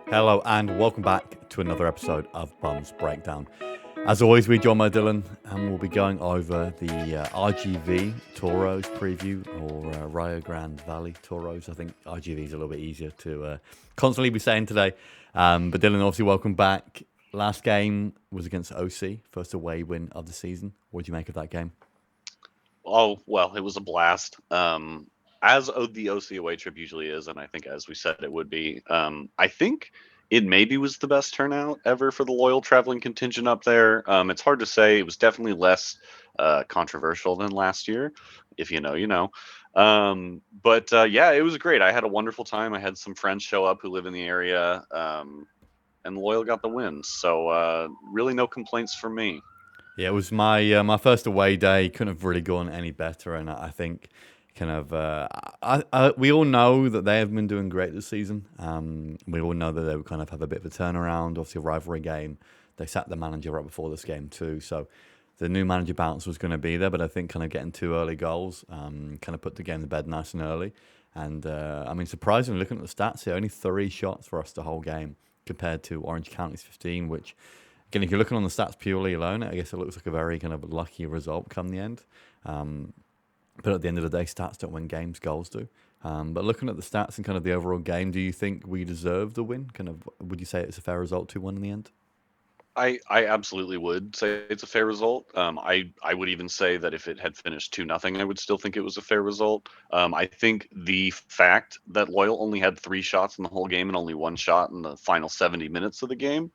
Hello and welcome back to another episode of Bums Breakdown. As always, we're John Dillon and we'll be going over the RGV Toros preview or Rio Grande Valley Toros. I think RGV is a little bit easier to constantly be saying today. But Dylan, obviously, welcome back. Last game was against OC, first away win of the season. What do you make of that game? Oh, well, it was a blast. As the OC away trip usually is, and I think as we said it would be. I think it maybe was the best turnout ever for the loyal traveling contingent up there. It's hard to say. It was definitely less controversial than last year. If you know, you know. But yeah, it was great. I had a wonderful time. I had some friends show up who live in the area, and the loyal got the win. So really, no complaints from me. Yeah, it was my first away day. Couldn't have really gone any better, and I think kind of we all know that they have been doing great this season. We all know that they would kind of have a bit of a turnaround. Obviously, a rivalry game. They sacked the manager right before this game too, so the new manager bounce was going to be there. But I think kind of getting two early goals kind of put the game to bed nice and early. And I mean, surprisingly, looking at the stats here, only 3 shots for us the whole game compared to Orange County's 15, which again, if you're looking on the stats purely alone, I guess it looks like a very kind of lucky result come the end. But at the end of the day, stats don't win games, goals do. But looking at the stats and kind of the overall game, do you think we deserve the win? Kind of, would you say it's a fair result, 2-1 in the end? I absolutely would say it's a fair result. I would even say that if it had finished 2-0, I would still think it was a fair result. I think the fact that Loyal only had 3 shots in the whole game and only 1 shot in the final 70 minutes of the game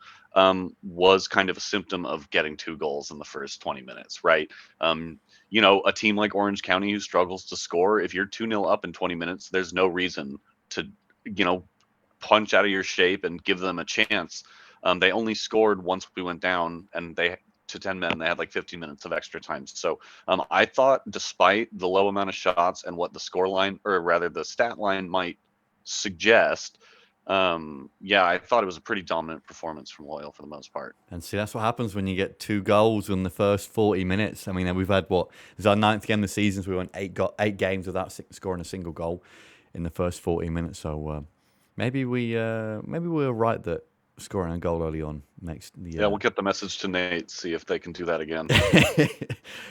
was kind of a symptom of getting 2 goals in the first 20 minutes, right? A team like Orange County who struggles to score, if you're 2-0 up in 20 minutes, there's no reason to, you know, punch out of your shape and give them a chance. They only scored once we went down, and they to 10 men they had like 15 minutes of extra time. So I thought, despite the low amount of shots and what the score line, or rather the stat line, might suggest, yeah, I thought it was a pretty dominant performance from Loyal for the most part. And see, that's what happens when you get 2 goals in the first 40 minutes. I mean, we've had this is our ninth game of the season, so we went eight games without scoring a single goal in the first 40 minutes. So maybe we're right that scoring a goal early on makes the Yeah, we'll get the message to Nate, see if they can do that again.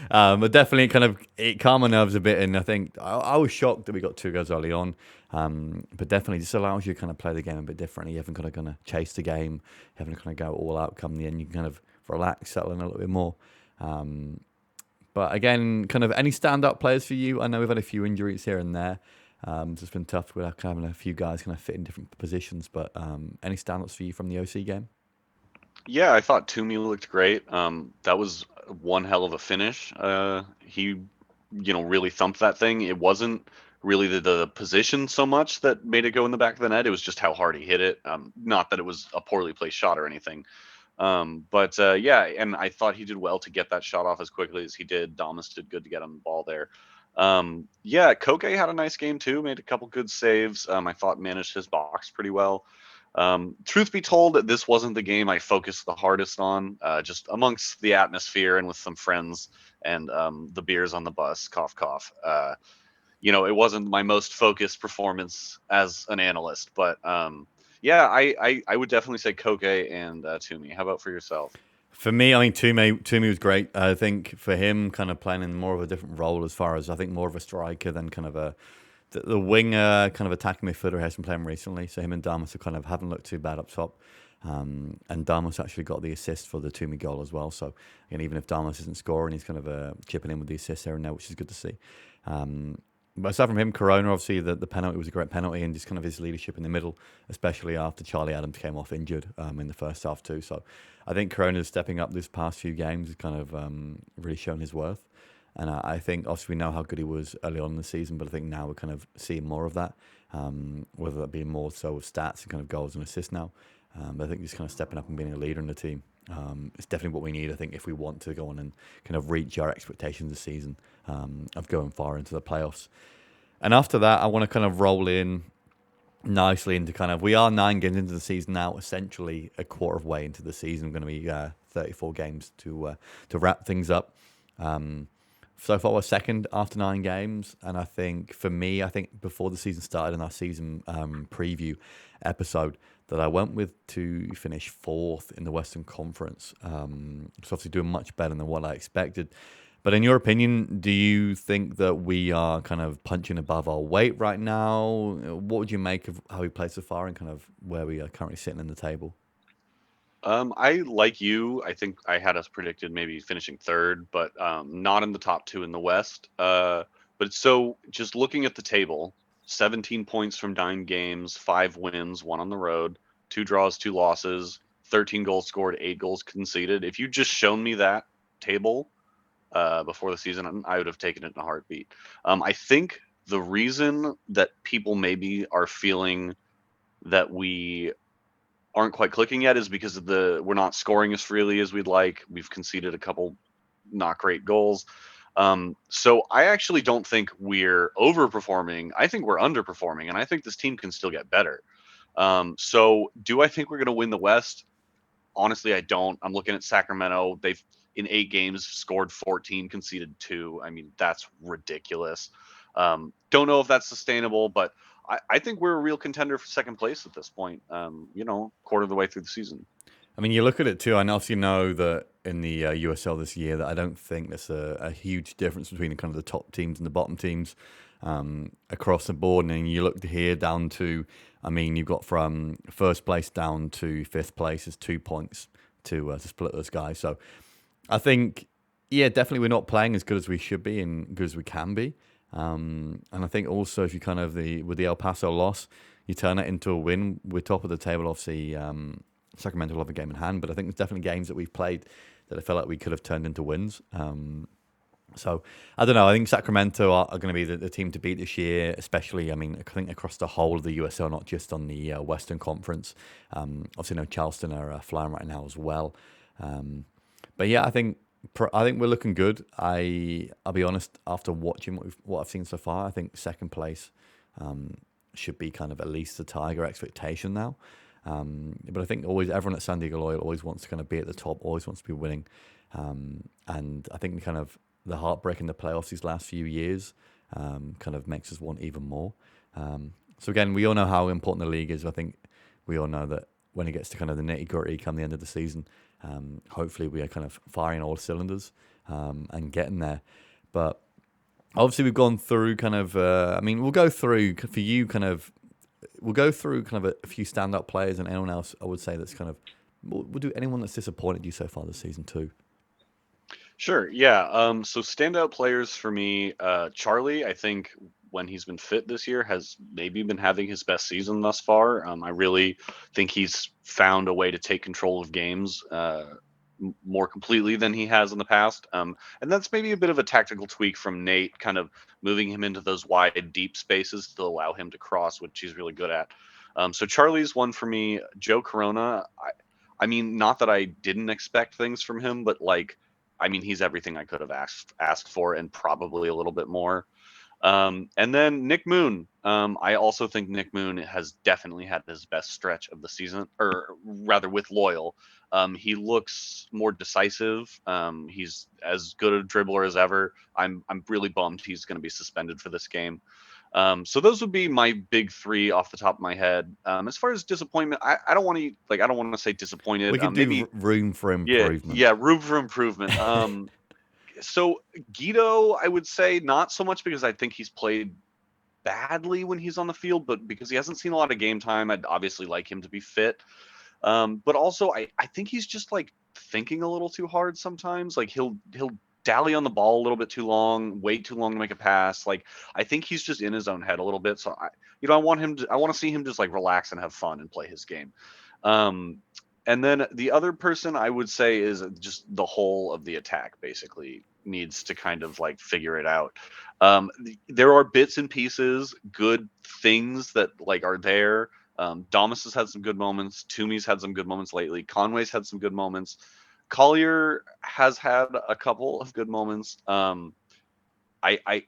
but definitely kind of it calmed my nerves a bit, and I think I was shocked that we got 2 goals early on. But definitely just allows you to kind of play the game a bit differently. You haven't got to kind of chase the game, you haven't kind of go all out come the end. You can kind of relax, settle in a little bit more. But again, kind of any stand-up players for you? I know we've had a few injuries here and there. So it's been tough with having a few guys kind of fit in different positions. But any stand-ups for you from the OC game? Yeah, I thought Toomey looked great. That was one hell of a finish. He, really thumped that thing. It wasn't really the position so much that made it go in the back of the net. It was just how hard he hit it. Not that it was a poorly placed shot or anything. But yeah, and I thought he did well to get that shot off as quickly as he did. Damas did good to get on the ball there. Yeah, Koke had a nice game too. Made a couple good saves. I thought managed his box pretty well. Truth be told, this wasn't the game I focused the hardest on, just amongst the atmosphere and with some friends and the beers on the bus, cough, cough. It wasn't my most focused performance as an analyst, but yeah, I would definitely say Koke and Toomey. How about for yourself? For me, I mean, Toomey was great. I think for him, kind of playing in more of a different role as far as I think more of a striker than kind of the winger, kind of attacking midfielder has been playing recently. So him and Damas have kind of haven't looked too bad up top. And Damas actually got the assist for the Toomey goal as well. So again, even if Damas isn't scoring, he's kind of chipping in with the assist there and there, which is good to see. But aside from him, Corona, obviously the penalty was a great penalty, and just kind of his leadership in the middle, especially after Charlie Adams came off injured in the first half too. So I think Corona is stepping up this past few games, has kind of really shown his worth. And I think obviously we know how good he was early on in the season, but I think now we're kind of seeing more of that, whether that be more so with stats and kind of goals and assists now. But I think just kind of stepping up and being a leader in the team. It's definitely what we need, I think, if we want to go on and kind of reach our expectations this season of going far into the playoffs. And after that, I want to kind of roll in nicely into kind of, we are 9 games into the season now, essentially a quarter of way into the season. We're going to be 34 games to wrap things up. so far we're second after 9 games, and I think for me, I think before the season started in our season preview episode, that I went with to finish fourth in the Western Conference. So obviously doing much better than what I expected. But in your opinion, do you think that we are kind of punching above our weight right now? What would you make of how we played so far and kind of where we are currently sitting in the table? I like you. I think I had us predicted maybe finishing third, but not in the top two in the West. But so just looking at the table, 17 points from 9 games, 5 wins, one on the road, 2 draws, 2 losses, 13 goals scored, 8 goals conceded. If you just shown me that table before the season, I would have taken it in a heartbeat. I think the reason that people maybe are feeling that we aren't quite clicking yet is because of we're not scoring as freely as we'd like. We've conceded a couple not great goals. So I actually don't think we're overperforming. I think we're underperforming, and I think this team can still get better. So do I think we're going to win the West? Honestly, I don't. I'm looking at Sacramento. They've in 8 games scored 14, conceded 2. I mean, that's ridiculous. Don't know if that's sustainable, but I think we're a real contender for second place at this point. Quarter of the way through the season. I mean, you look at it too. I obviously know that in the USL this year, that I don't think there's a huge difference between kind of the top teams and the bottom teams across the board. And then you look here down to, I mean, you've got from first place down to fifth place is 2 points to split those guys. So I think, yeah, definitely we're not playing as good as we should be and good as we can be. And I think also if you kind of with the El Paso loss, you turn it into a win. We're top of the table, obviously. Sacramento will have a game in hand, but I think there's definitely games that we've played that I felt like we could have turned into wins. So I don't know. I think Sacramento are going to be the team to beat this year, especially. I mean, I think across the whole of the USL, not just on the Western Conference. Obviously, Charleston are flying right now as well. But yeah, I think we're looking good. I'll be honest. After watching what I've seen so far, I think second place should be kind of at least the Tiger expectation now. But I think everyone at San Diego Loyal always wants to kind of be at the top, always wants to be winning. And I think kind of the heartbreak in the playoffs these last few years kind of makes us want even more. So again, we all know how important the league is. I think we all know that when it gets to kind of the nitty gritty come the end of the season, hopefully we are kind of firing all cylinders and getting there. But obviously we've gone through kind of, we'll go through for you kind of, we'll go through kind of a few stand-up players and anyone else I would say that's kind of, we'll do anyone that's disappointed you so far this season too. Sure. Yeah. So standout players for me, Charlie, I think when he's been fit this year has maybe been having his best season thus far. I really think he's found a way to take control of games more completely than he has in the past. And that's maybe a bit of a tactical tweak from Nate, kind of moving him into those wide, deep spaces to allow him to cross, which he's really good at. So Charlie's one for me. Joe Corona, I mean, not that I didn't expect things from him, but he's everything I could have asked for and probably a little bit more. And then Nick Moon. I also think Nick Moon has definitely had his best stretch of the season, or rather with Loyal. He looks more decisive. He's as good a dribbler as ever. I'm really bummed he's going to be suspended for this game. So those would be my big three off the top of my head. As far as disappointment, I don't want to I don't want to say disappointed. We could Maybe do room for yeah, improvement. yeah, room for improvement. So Guido, I would say not so much because I think he's played badly when he's on the field, but because he hasn't seen a lot of game time, I'd obviously like him to be fit. But also I think he's just like thinking a little too hard sometimes. Like he'll dally on the ball a little bit too long, wait too long to make a pass. Like I think he's just in his own head a little bit. So I want to see him just like relax and have fun and play his game. Um, and then the other person I would say is just the whole of the attack basically needs to kind of like figure it out. There are bits and pieces, good things that like are there. Damas has had some good moments. Toomey's had some good moments lately. Conway's had some good moments. Collier has had a couple of good moments. I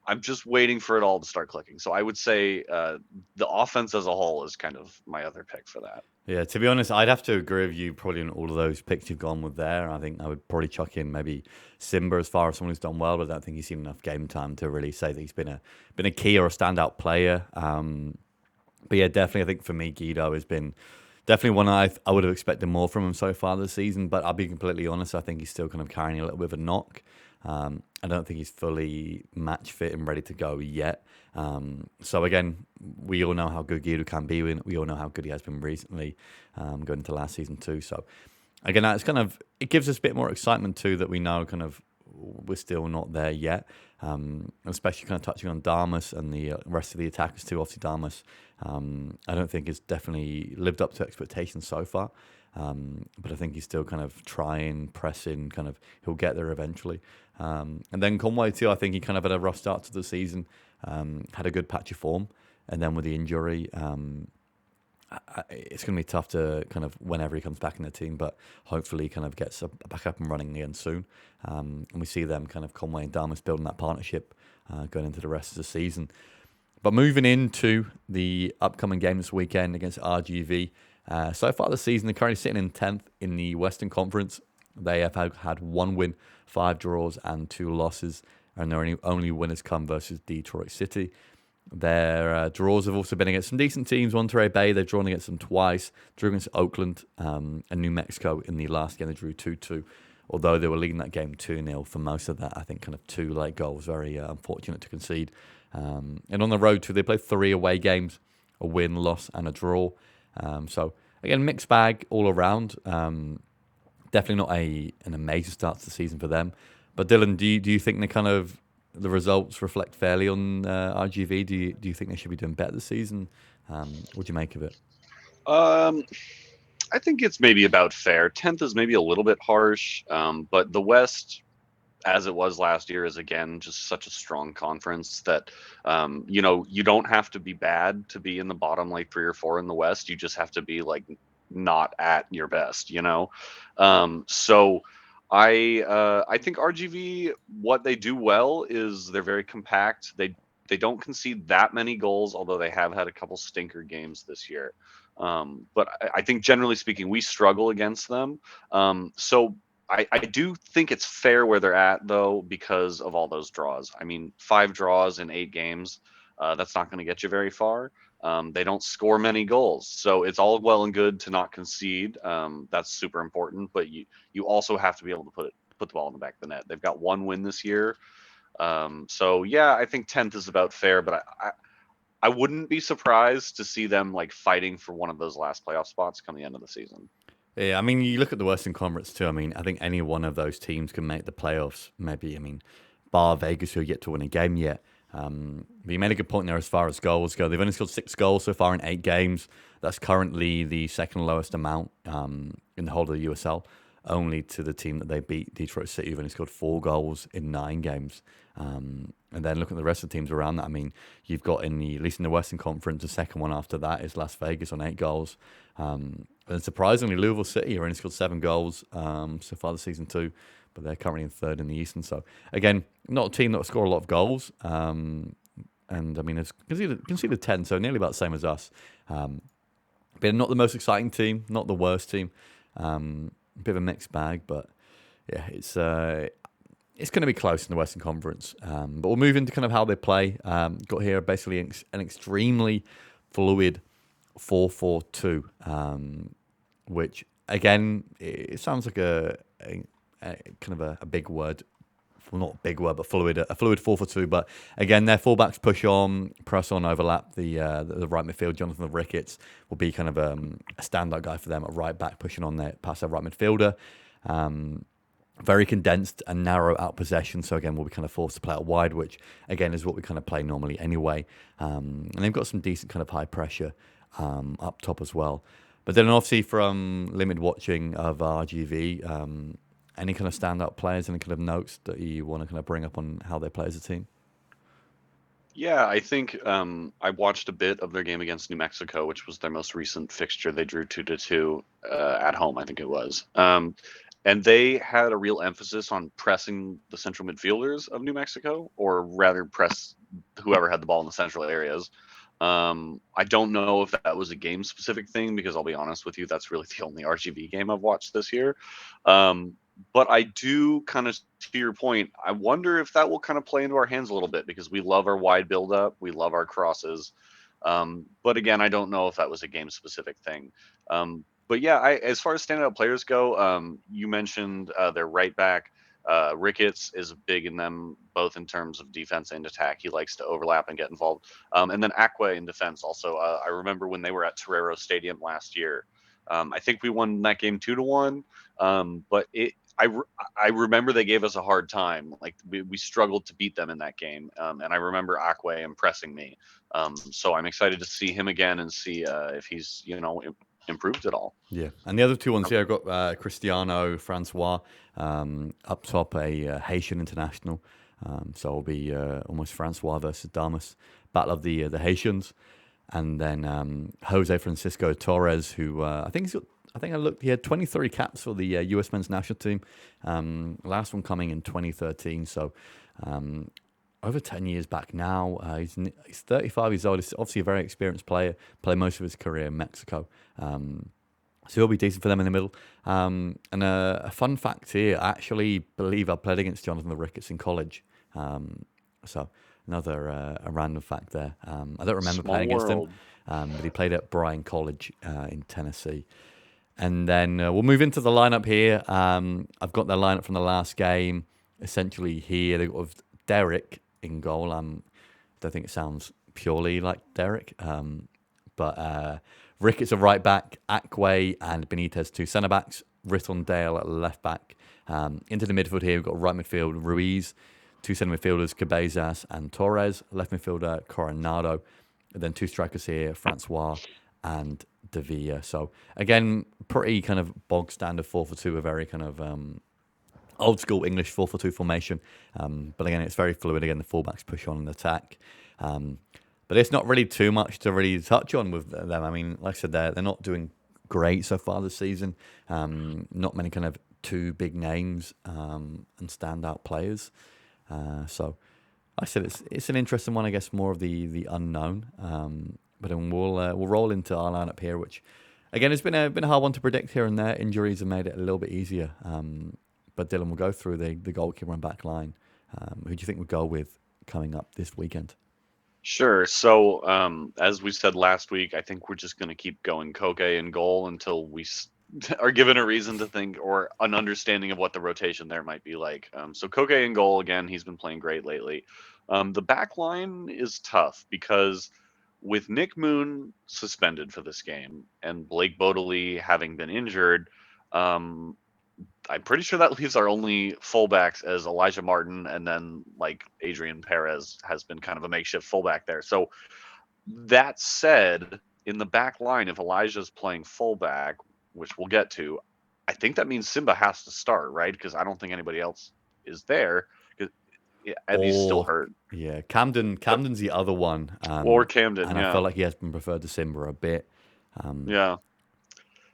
I'm just waiting for it all to start clicking. So I would say the offense as a whole is kind of my other pick for that. Yeah, to be honest, I'd have to agree with you probably on all of those picks you've gone with there. I think I would probably chuck in maybe Simba as far as someone who's done well, but I don't think he's seen enough game time to really say that he's been a key or a standout player. But yeah, definitely, I think for me, Guido has been definitely one I would have expected more from him so far this season. But I'll be completely honest, I think he's still kind of carrying a little bit of a knock. I don't think he's fully match fit and ready to go yet. So again, we all know how good Guido can be. We all know how good he has been recently, going into last season too. So again, it's kind of it gives us a bit more excitement too that we know kind of we're still not there yet. Especially kind of touching on Damas and the rest of the attackers too. Obviously, Damas, I don't think has definitely lived up to expectations so far. But I think he's still kind of trying, pressing, kind of he'll get there eventually. And then Conway too, I think he kind of had a rough start to the season, had a good patch of form, and then with the injury, it's going to be tough to kind of whenever he comes back in the team, but hopefully he kind of gets back up and running again soon. And we see them kind of Conway and Damas building that partnership going into the rest of the season. But moving into the upcoming game this weekend against RGV, so far this season they're currently sitting in 10th in the Western Conference. They have had 1 win, 5 draws and 2 losses, and their only winners come versus Detroit City. Their draws have also been against some decent teams. Monterey Bay, they've drawn against them twice. Drew against Oakland and New Mexico in the last game. They drew 2-2, although they were leading that game 2-0 for most of that. I think kind of 2 late goals, very unfortunate to concede. And on the road too, they played 3 away games, a win, loss and a draw. So again, mixed bag all around. Definitely not an amazing start to the season for them. But Dylan, do you think the results reflect fairly on RGV? Do you think they should be doing better this season? What do you make of it? I think it's maybe about fair. 10th is maybe a little bit harsh, but the West, as it was last year, is again just such a strong conference that you don't have to be bad to be in the bottom like 3 or 4 in the West. You just have to be like not at your best, So I think RGV, what they do well is they're very compact. They don't concede that many goals, although they have had a couple stinker games this year. But I think generally speaking, we struggle against them. So I do think it's fair where they're at, though, because of all those draws. I mean, 5 draws in 8 games, that's not going to get you very far. They don't score many goals, so it's all well and good to not concede. That's super important, but you also have to be able to put the ball in the back of the net. They've got 1 win this year, so yeah, I think 10th is about fair, but I wouldn't be surprised to see them like fighting for one of those last playoff spots come the end of the season. Yeah, I mean, you look at the Western Conference too. I mean, I think any one of those teams can make the playoffs. Maybe, I mean, bar Vegas, who are yet to win a game yet. But you made a good point there as far as goals go. They've only scored 6 goals so far in 8 games. That's currently the second lowest amount in the whole of the USL, only to the team that they beat, Detroit City, who've only scored 4 goals in 9 games. And then looking at the rest of the teams around that, I mean, you've got at least in the Western Conference, the second one after that is Las Vegas on 8 goals. And surprisingly, Louisville City have only scored 7 goals so far this season too, but they're currently in 3rd in the Eastern. So again, not a team that will score a lot of goals. And I mean, it's conceded 10, so nearly about the same as us. But not the most exciting team, not the worst team. A bit of a mixed bag, but yeah, it's going to be close in the Western Conference. But we'll move into kind of how they play. Got here basically an extremely fluid 4-4-2, which again, it sounds like a kind of a big word. Well, not a big word, but fluid. A fluid 4-4-2. But again, their fullbacks push on, press on, overlap the right midfield. Jonathan Ricketts will be kind of a standout guy for them at right back, pushing on past their right midfielder. Very condensed and narrow out possession. So again, we'll be kind of forced to play out wide, which again is what we kind of play normally anyway. And they've got some decent kind of high pressure up top as well. But then obviously from limited watching of RGV, any kind of standout players, any kind of notes that you want to kind of bring up on how they play as a team? Yeah, I think I watched a bit of their game against New Mexico, which was their most recent fixture. They drew 2-2 at home, I think it was. And they had a real emphasis on pressing the central midfielders of New Mexico, or rather press whoever had the ball in the central areas. I don't know if that was a game specific thing because I'll be honest with you, that's really the only RGV game I've watched this year. Um, but I do kind of, to your point, I wonder if that will kind of play into our hands a little bit because we love our wide build up, we love our crosses. But again, I don't know if that was a game specific thing. But yeah, as far as standout players go, you mentioned their right back. Ricketts is big in them both in terms of defense and attack. He likes to overlap and get involved. And then Aqua in defense also. I remember when they were at Torero Stadium last year. I think we won that game 2-1. But I remember they gave us a hard time. Like we struggled to beat them in that game. And I remember Aqua impressing me. So I'm excited to see him again and see if he's improved at all. Yeah, and the other two ones here, I've got Cristiano Francois up top, a Haitian international. So it'll be almost Francois versus Damas, battle of the Haitians, and then Jose Francisco Torres, who I think he's got. I think I looked. He had 23 caps for the U.S. men's national team. Last one coming in 2013. So over 10 years back now. He's 35 years old. He's obviously a very experienced player. Played most of his career in Mexico. So he'll be decent for them in the middle. And a fun fact here, I actually believe I played against Jonathan the Ricketts in college. So another a random fact there. I don't remember Small playing against him, world. but he played at Bryan College in Tennessee. And then we'll move into the lineup here. I've got the lineup from the last game. Essentially here, they've got Derek in goal. I don't think it sounds purely like Derek. But Ricketts at right back, Akwe and Benitez two centre backs, Rittondale at left back. Into the midfield here, we've got right midfield Ruiz, two centre midfielders Cabezas and Torres, left midfielder Coronado, and then two strikers here, Francois and De Villa. So again, pretty kind of bog standard 4-4-2, a very kind of old school English 4-4-2 formation. But again, it's very fluid. Again, the fullbacks push on and attack. But it's not really too much to really touch on with them. I mean, like I said, they're not doing great so far this season. Not many kind of two big names and standout players. So like I said it's an interesting one. I guess more of the unknown. But then we'll roll into our lineup here, which again has been a hard one to predict here and there. Injuries have made it a little bit easier. But Dylan will go through the goalkeeper and back line. Who do you think we'll go with coming up this weekend? Sure. So, as we said last week, I think we're just going to keep going Koke in goal until we are given a reason to think or an understanding of what the rotation there might be like. So Koke in goal again. He's been playing great lately. The back line is tough because with Nick Moon suspended for this game and Blake Bodley having been injured, I'm pretty sure that leaves our only fullbacks as Elijah Martin and then like Adrian Perez has been kind of a makeshift fullback there. So that said, in the back line, if Elijah's playing fullback, which we'll get to, I think that means Simba has to start, right? Because I don't think anybody else is there. Eddie's still Or hurt. yeah, Camden's the other one. Or Camden, And I yeah. felt like he has been preferred to Simba a bit. Yeah.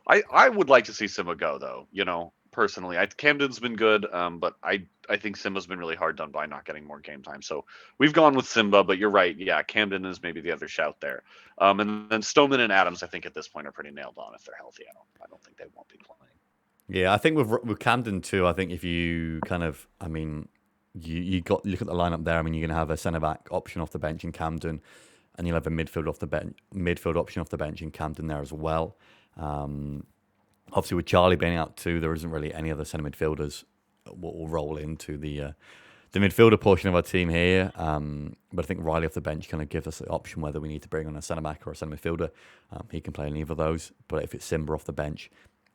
I would like to see Simba go though. Personally, Camden's been good, but I think Simba's been really hard done by not getting more game time. So we've gone with Simba, but you're right. Yeah, Camden is maybe the other shout there. And then Stoneman and Adams, I think at this point are pretty nailed on if they're healthy. I don't think they won't be playing. Yeah, I think with Camden too. I think if you kind of, I mean, you got look at the lineup there. I mean, you're gonna have a centre back option off the bench in Camden, and you'll have a midfield option off the bench in Camden there as well. Obviously, with Charlie being out too, there isn't really any other centre midfielders what will roll into the midfielder portion of our team here. But I think Riley off the bench kind of gives us the option whether we need to bring on a centre back or a centre midfielder. He can play in either of those. But if it's Simba off the bench,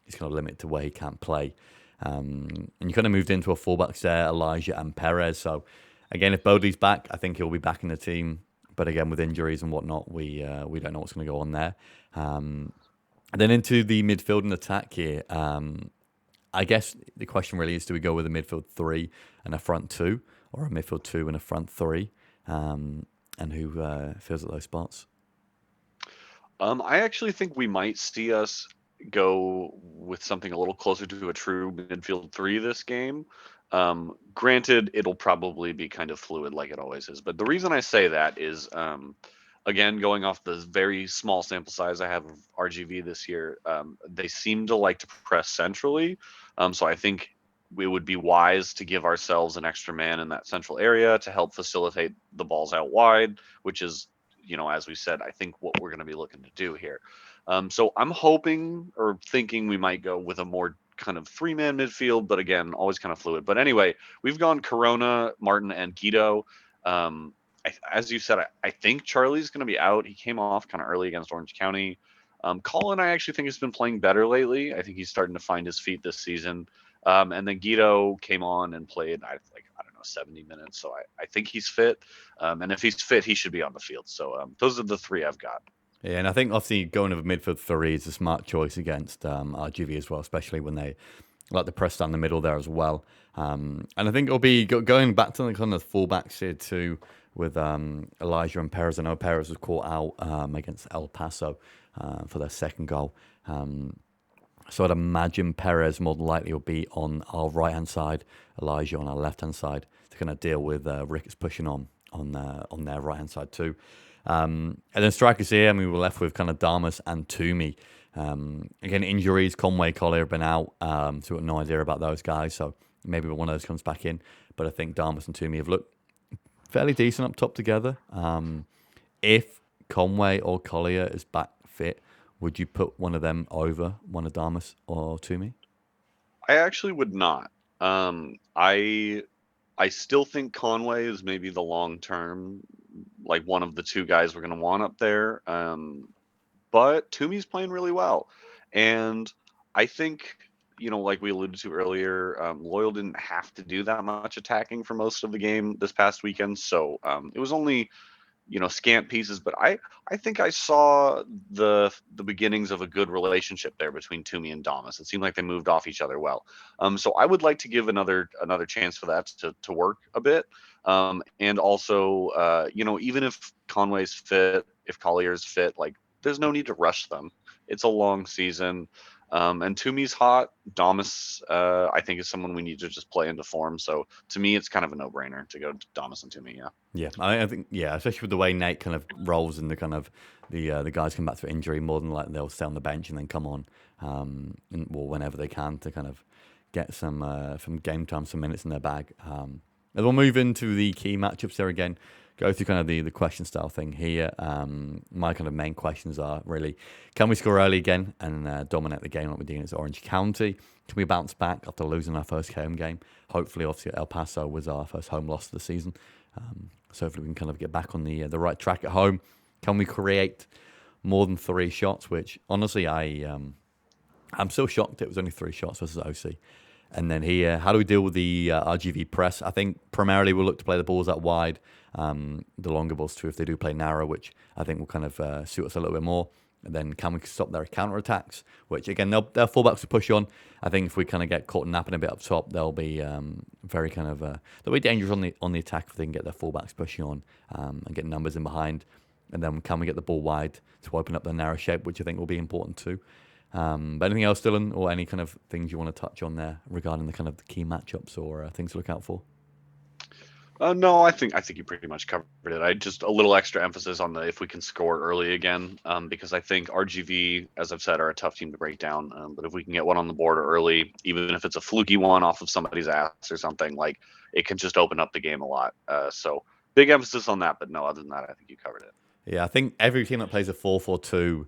he's kind of limited to where he can't play. And you kind of moved into a fullbacks there, Elijah and Perez. So again, if Bodley's back, I think he'll be back in the team. But again, with injuries and whatnot, we don't know what's going to go on there. And then into the midfield and attack here. I guess the question really is, do we go with a midfield 3 and a front 2, or a midfield 2 and a front 3? And who fills at those spots? I actually think we might see us go with something a little closer to a true midfield 3 this game. Granted, it'll probably be kind of fluid like it always is. But the reason I say that is, again, going off the very small sample size I have of RGV this year, they seem to like to press centrally. So I think it would be wise to give ourselves an extra man in that central area to help facilitate the balls out wide, which is, as we said, I think what we're going to be looking to do here. So I'm hoping or thinking we might go with a more kind of three-man midfield, but again, always kind of fluid. But anyway, we've gone Corona, Martin, and Guido. As you said, I think Charlie's going to be out. He came off kind of early against Orange County. Colin, I actually think has been playing better lately. I think he's starting to find his feet this season. And then Guido came on and played, I don't know, 70 minutes. So I think he's fit. And if he's fit, he should be on the field. So those are the three I've got. Yeah, and I think obviously going over midfield three is a smart choice against RGV as well, especially when they like to press down the middle there as well. And I think it'll be going back to the kind of fullbacks here too with Elijah and Perez. I know Perez was caught out against El Paso for their second goal. So I'd imagine Perez more than likely will be on our right-hand side, Elijah on our left-hand side to kind of deal with Ricketts pushing on their right-hand side too. And then strikers here, we were left with kind of Damas and Toomey. Again, injuries, Conway, Collier have been out, so we've got no idea about those guys. So maybe one of those comes back in. But I think Damas and Toomey have looked fairly decent up top together. If Conway or Collier is back fit, would you put one of them over one of Damas or Toomey? I actually would not. I still think Conway is maybe the long term, like one of the two guys we're going to want up there. But Toomey's playing really well, and I think like we alluded to earlier, Loyal didn't have to do that much attacking for most of the game this past weekend, so it was only scant pieces, but I think I saw the beginnings of a good relationship there between Toomey and Damas. It seemed like they moved off each other well. So I would like to give another chance for that to work a bit. And also, even if Conway's fit, if Collier's fit, like there's no need to rush them. It's a long season. And Toomey's hot. Damas, I think, is someone we need to just play into form. So to me, it's kind of a no-brainer to go to Damas and Toomey. Yeah. Yeah, I think especially with the way Nate kind of rolls and the kind of the guys come back to injury, more than like they'll stay on the bench and then come on, whenever they can to kind of get some game time, some minutes in their bag. And we'll move into the key matchups there again. Go through kind of the question style thing here. My kind of main questions are really, can we score early again and dominate the game like we're doing against Orange County? Can we bounce back after losing our first home game? Hopefully, obviously, El Paso was our first home loss of the season. So hopefully we can kind of get back on the right track at home. Can we create more than 3 shots? Which, honestly, I'm still shocked it was only 3 shots versus OC. And then here, how do we deal with the RGV press? I think primarily we'll look to play the balls out wide, the longer balls too if they do play narrow, which I think will kind of suit us a little bit more. And then can we stop their counter-attacks, which again, their fullbacks will push on. I think if we kind of get caught napping a bit up top, they'll be very kind of they'll be dangerous on the attack if they can get their fullbacks pushing on and get numbers in behind. And then can we get the ball wide to open up the narrow shape, which I think will be important too. But anything else, Dylan, or any kind of things you want to touch on there regarding the kind of the key matchups or things to look out for? No, I think you pretty much covered it. I just a little extra emphasis on the if we can score early again, because I think RGV, as I've said, are a tough team to break down. But if we can get one on the board early, even if it's a fluky one off of somebody's ass or something, like it can just open up the game a lot. So big emphasis on that. But no, other than that, I think you covered it. Yeah, I think every team that plays a 4-4-2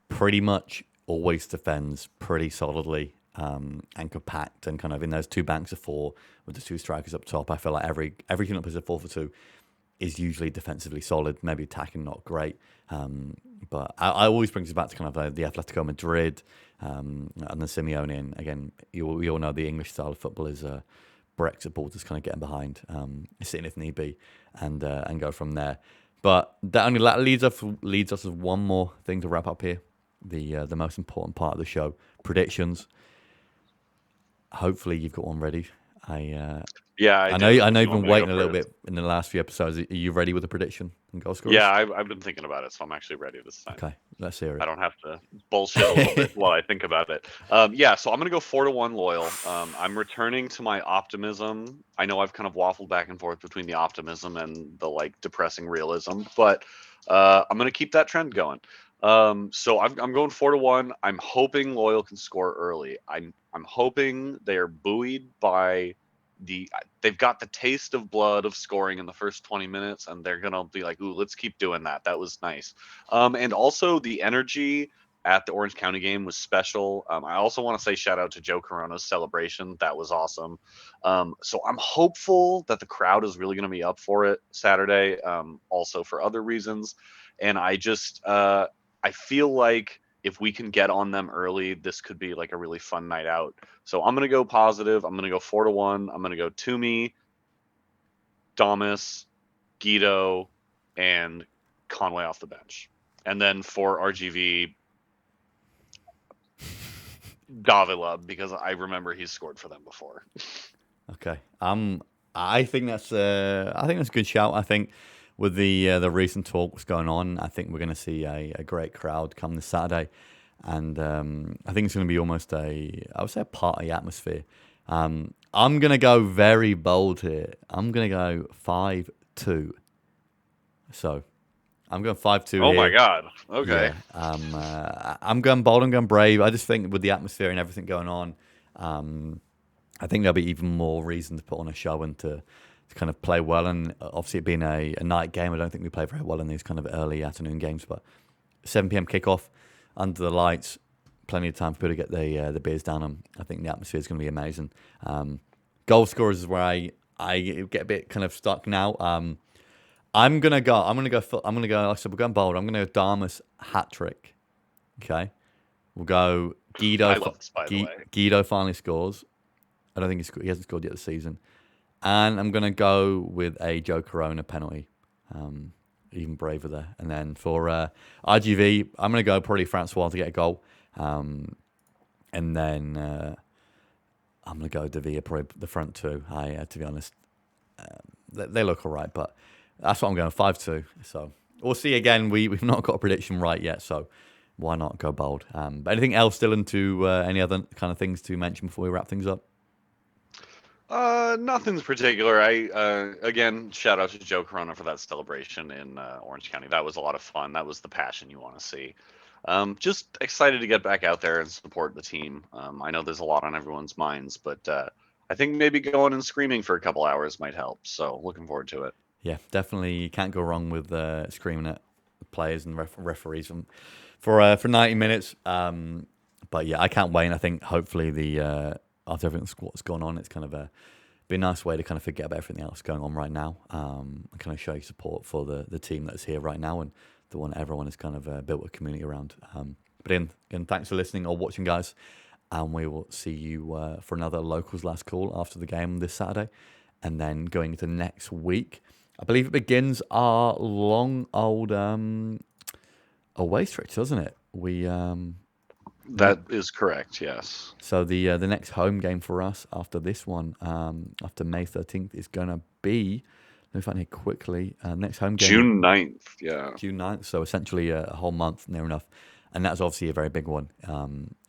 pretty much always defends pretty solidly and compact and kind of in those 2 banks of 4 with the 2 strikers up top. I feel like every team that plays a 4-4-2 is usually defensively solid, maybe attacking not great. But I always brings us back to kind of the Atletico Madrid and the Simeone. And again, we all know the English style of football is Brexit supporters kind of getting behind, sitting if need be, and go from there. But that only leads us with one more thing to wrap up here. The most important part of the show, predictions. Hopefully you've got one ready. Yeah, I I know do. I know If you've you want been me to go waiting a little first. bit in the last few episodes. Are you ready with the prediction and goal Yeah, scorers? I've been thinking about it, so I'm actually ready this time. Okay, let's hear I don't have to bullshit a little bit it. while I think about it. Yeah, so I'm gonna go 4-1 loyal. I'm returning to my optimism. I know I've kind of waffled back and forth between the optimism and the like depressing realism, but I'm gonna keep that trend going. So I'm going 4-1. I'm hoping loyal can score early. I'm hoping they are buoyed by they've got the taste of blood of scoring in the first 20 minutes, and they're gonna be like, ooh, let's keep doing that. That was nice. And also the energy at the Orange County game was special. I also want to say shout out to Joe Corona's celebration. That was awesome. So I'm hopeful that the crowd is really going to be up for it Saturday. Also for other reasons, and I feel like if we can get on them early, this could be like a really fun night out. So I'm gonna go positive. I'm gonna go 4-1. I'm gonna go Toomey, Damas, Guido, and Conway off the bench. And then for RGV, Davila, because I remember he's scored for them before. Okay. I think that's a good shout. I think with the recent talks going on, I think we're going to see a great crowd come this Saturday, and I think it's going to be almost I would say a party atmosphere. I'm going to go very bold here. I'm going to go 5-2. So I'm going 5-2 Oh my here. God. Okay. Yeah, I'm going bold. I'm going brave. I just think with the atmosphere and everything going on, I think there'll be even more reason to put on a show and to kind of play well. And obviously, it being a night game, I don't think we play very well in these kind of early afternoon games. But 7 p.m. kickoff under the lights, plenty of time for people to get the beers down. And I think the atmosphere is going to be amazing. Goal scorers is where I get a bit kind of stuck now. I'm gonna go. Like I said, we're going bold. I'm gonna go Damas hat trick. Okay, we'll go Guido. I love this, by the way. Guido finally scores. I don't think he hasn't scored yet this season. And I'm going to go with a Joe Corona penalty. Even braver there. And then for RGV, I'm going to go probably Francois to get a goal. And then I'm going to go De Villa, probably the front two. To be honest, they look all right, but that's what I'm going, 5-2. So we'll see again. We've not got a prediction right yet, so why not go bold? But anything else, Dylan, to any other kind of things to mention before we wrap things up? Nothing's particular. I again shout out to Joe Corona for that celebration in Orange County. That was a lot of fun. That was the passion you want to see. Just excited to get back out there and support the team. I know there's a lot on everyone's minds, but I think maybe going and screaming for a couple hours might help. So looking forward to it. Yeah, definitely. You can't go wrong with screaming at players and referees for 90 minutes. But yeah, I can't wait. And I think hopefully after everything that's going on, it's kind of be a nice way to kind of forget about everything else going on right now, and kind of show your support for the team that's here right now and the one everyone has kind of built a community around. But again, thanks for listening or watching, guys. And we will see you for another Locals Last Call after the game this Saturday. And then going into next week, I believe it begins our long old away stretch, doesn't it? That is correct. Yes. So the next home game for us after this one, after May 13th, is going to be, let me find it quickly, next home game. June 9th. Yeah. June 9th, so essentially a whole month, near enough. And that's obviously a very big one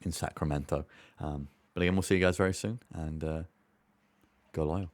in Sacramento. But again, we'll see you guys very soon, and go Loyal.